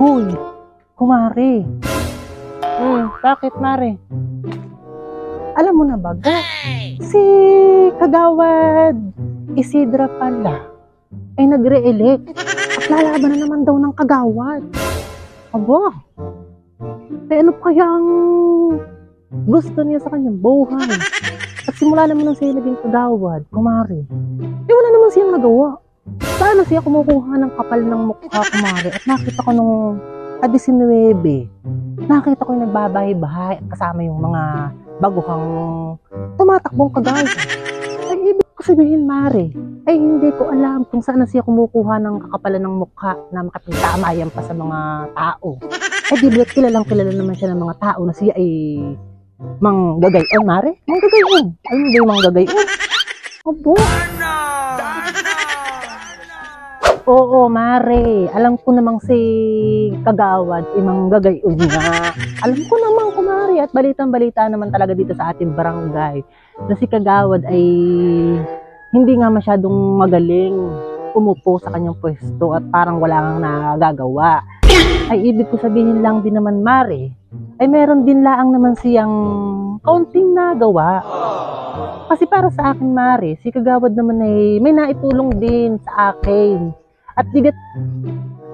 Hoy, kumare. Bakit, mare? Alam mo na ba, si Kagawad Isidra pala ay nagre-elect at lalaban na naman daw ng Kagawad. Aba, ano kaya ang gusto niya sa kanyang buhay? At simula naman nang siya naging Kagawad, kumare, wala naman siyang nagawa. Sana siya kumukuha ng kapal ng mukha, kumare, at nakita ko nung 19, nakita ko yung nagbabahay-bahay at kasama yung mga baguhang tumatakbong kagaya. Ay, ibig ko sabihin, mare, ay hindi ko alam kung saan siya kumukuha ng kakapalan ng mukha na makapagdamayan pa sa mga tao. Ay, di ba kilalang-kilala naman siya ng mga tao na siya ay manggagayon, mare? Manggagayon. Alam mo ba yung manggagayon? Abo. Oo, mare. Alam ko namang si Kagawad ay manggagayon nga. Alam ko naman, kumare, at balitang-balita naman talaga dito sa ating barangay na si Kagawad ay hindi nga masyadong magaling umupo sa kanyang pwesto at parang wala kang nagagawa. Ay, ibig ko sabihin lang din naman, mare, ay meron din laang naman siyang kaunting nagawa. Kasi para sa akin, mare, si Kagawad naman ay may naitulong din sa akin. At digat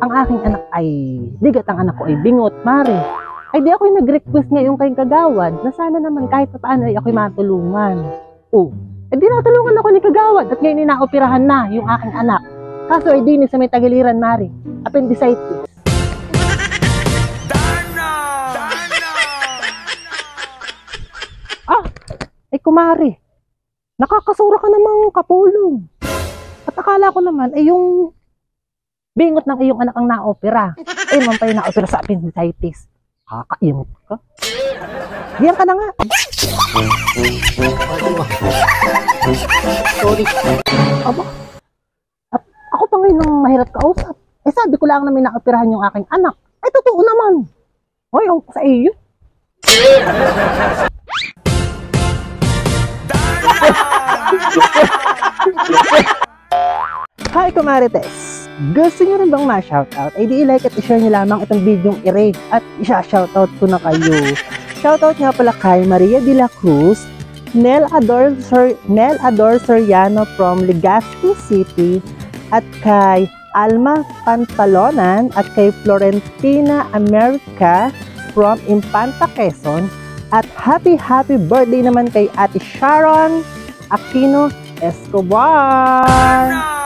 ang aking anak ang anak ko ay bingot, mare. Ay di ako'y nag-request ngayon kay Kagawad na sana naman kahit paano ay ako'y matulungan. Oh, ay di natulungan ako ni Kagawad at ngayon inaoperahan na yung aking anak. Kaso ay di sa may tagiliran, mare, appendicitis. Ay kumare, nakakasura ka namang kapulong. At akala ko naman ay yung bingot ng iyong anak ang na-opera. Ay naman pa yung na-opera sa appendicitis. Kakaimot ka. Diyan ka na nga. Sorry. Aba. At ako pa ngayon ang mahirap kausap. Eh sabi ko lang na may na-operahan yung aking anak. Ay totoo naman. Hoy, sa iyo. Hi, kumarites! Gusto nyo rin bang ma-shoutout? Ay di i-like at i-share nyo lamang itong video i-rate at i-shoutout ko na kayo. Shoutout nga pala kay Maria de la Cruz, Nel Ador Soriano from Legazpi City, at kay Alma Pantalonan, at kay Florentina America from Infanta, Quezon, at happy birthday naman kay Ate Sharon Aquino Escobar!